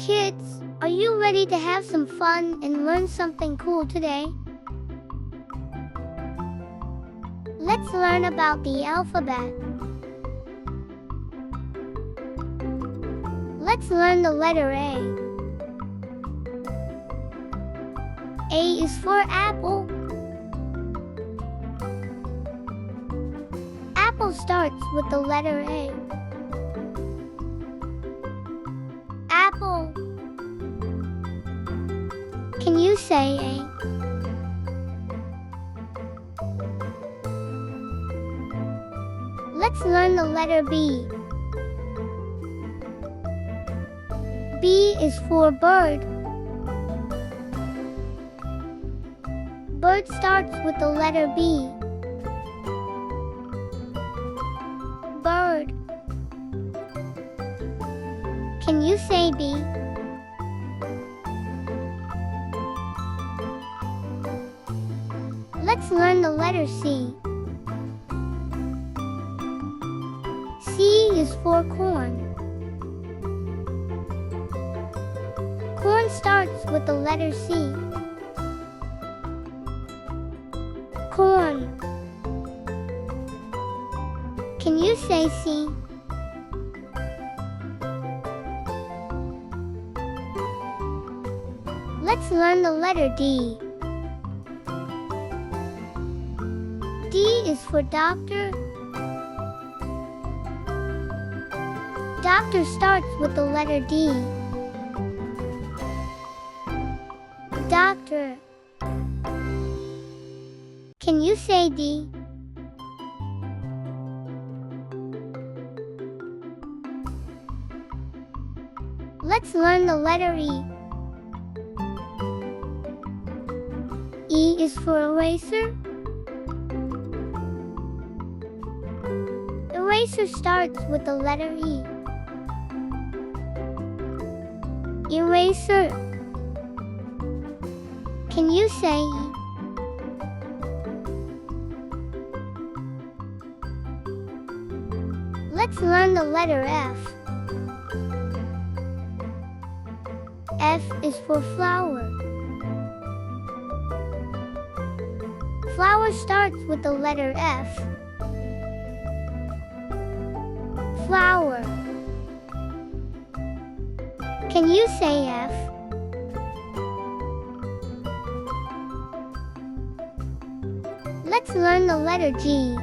Kids, are you ready to have some fun and learn something cool today? Let's learn about the alphabet. Let's learn the letter A. A is for apple. Apple starts with the letter A. Apple. Can you say A? Let's learn the letter B. B is for bird. Bird starts with the letter B. Bird. Can you say B? Let's learn the letter C. C is for corn. Corn starts with the letter C. Corn. Can you say C? Let's learn the letter D. D is for doctor. Doctor starts with the letter D. Doctor. Can you say D? Let's learn the letter E. E is for eraser. Eraser starts with the letter E. Eraser. Can you say E? Let's learn the letter F. F is for flower. Flower starts with the letter F. Flower. Can you say F? Let's learn the letter G.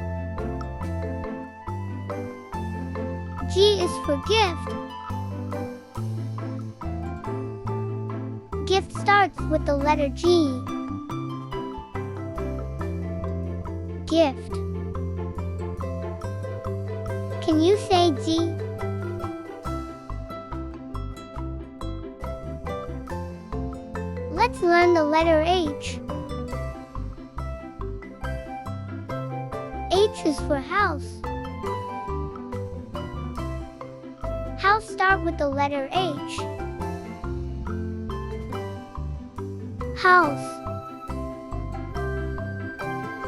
G is for gift. Gift starts with the letter G. Gift. Can you say G? Let's learn the letter H. H is for house. House start with the letter H. House.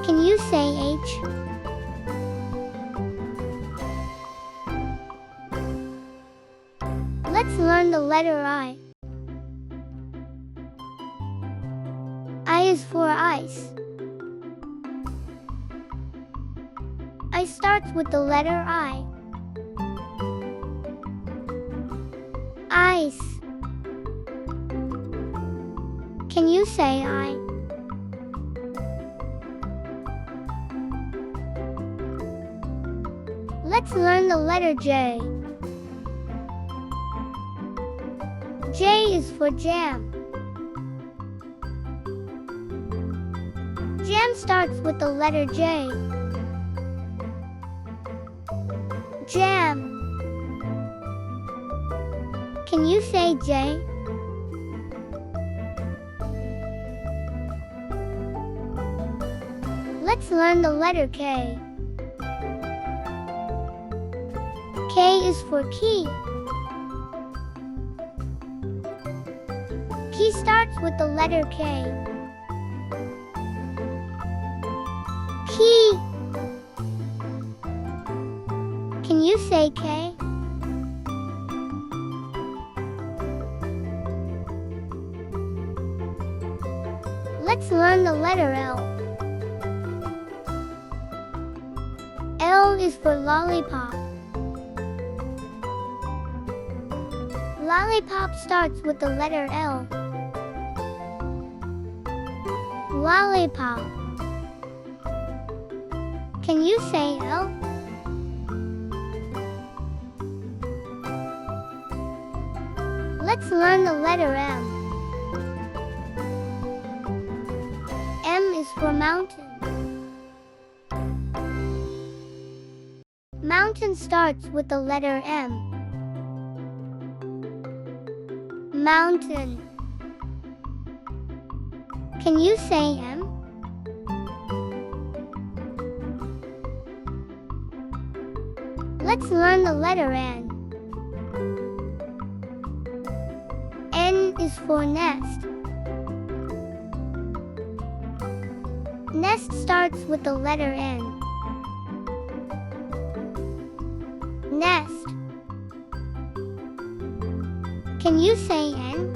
Can you say H? Let's learn the letter I. I is for ice. I starts with the letter I. Ice. Can you say I? Let's learn the letter J. J is for jam. Jam starts with the letter J. Jam. Can you say J? Let's learn the letter K. K is for key. Key starts with the letter K. Key. Can you say K? Let's learn the letter L. L is for lollipop. Lollipop starts with the letter L. Lollipop. Can you say L? Let's learn the letter M. M is for mountain. Mountain starts with the letter M. Mountain. Can you say M? Let's learn the letter N. N is for nest. Nest starts with the letter N. Nest. Can you say N?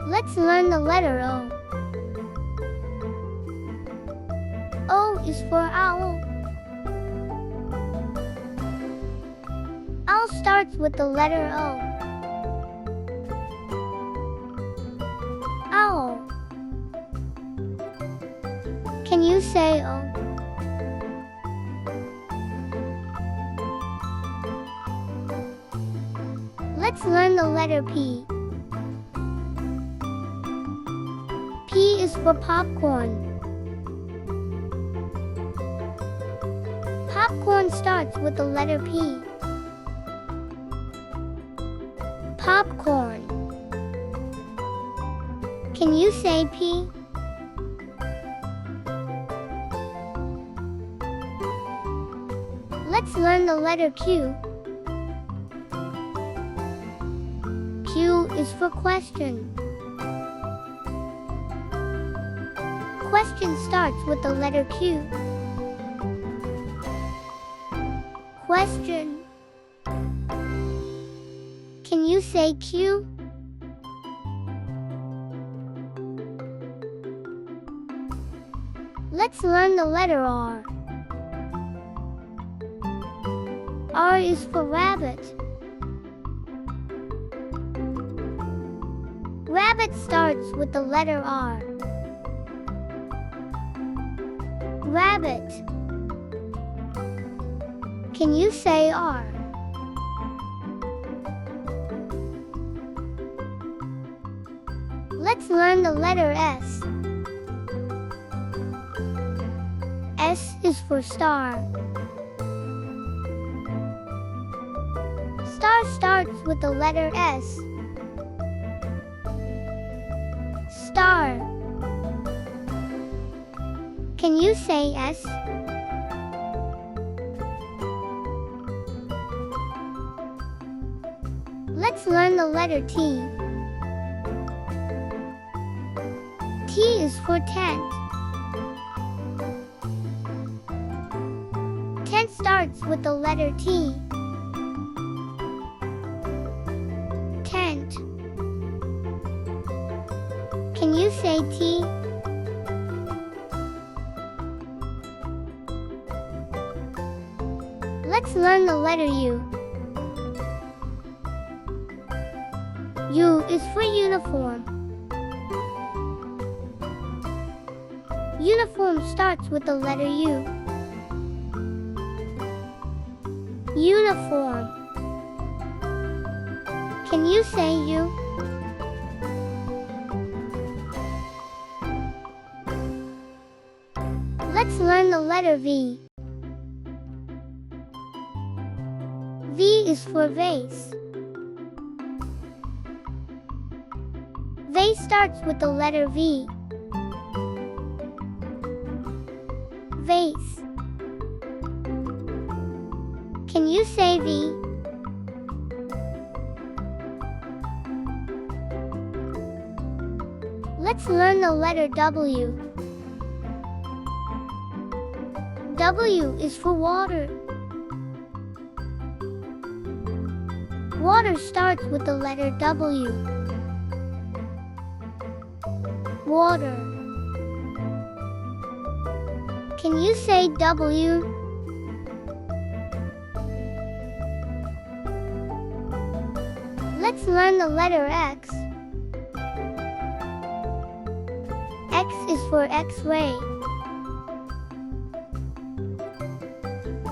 Let's learn the letter O. O is for owl. Owl starts with the letter O. Owl. Can you say O? Let's learn the letter P. P is for popcorn. Popcorn starts with the letter P. Popcorn. Can you say P? Let's learn the letter Q. Q is for question. Question starts with the letter Q. Question. Can you say Q? Let's learn the letter R. R is for rabbit. Rabbit starts with the letter R. Rabbit. Can you say R? Let's learn the letter S. S is for star. Star starts with the letter S. Star. Can you say S? Let's learn the letter T. T is for tent. Tent starts with the letter T. Tent. Can you say T? Let's learn the letter U. U is for uniform. Uniform starts with the letter U. Uniform. Can you say U? Let's learn the letter V. V is for vase. Vase starts with the letter V. Vase. Can you say V? Let's learn the letter W. W is for water. Water starts with the letter W. Water. Can you say W? Let's learn the letter X. X is for X-ray.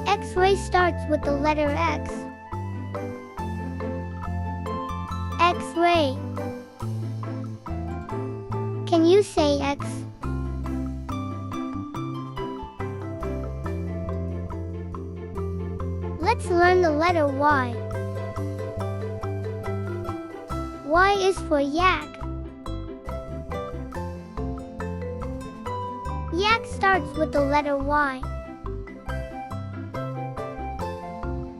X-ray starts with the letter X. X-ray. Can you say X? Let's learn the letter Y. Y is for yak. Yak starts with the letter Y.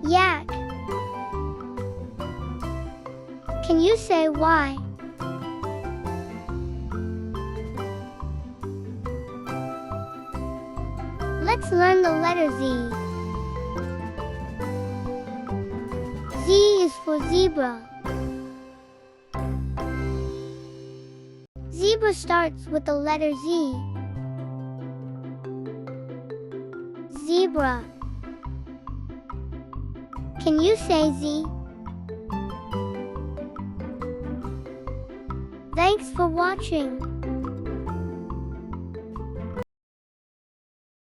Yak. Can you say Y? Let's learn the letter Z. Z is for zebra. Zebra starts with the letter Z. Zebra. Can you say Z? Thanks for watching.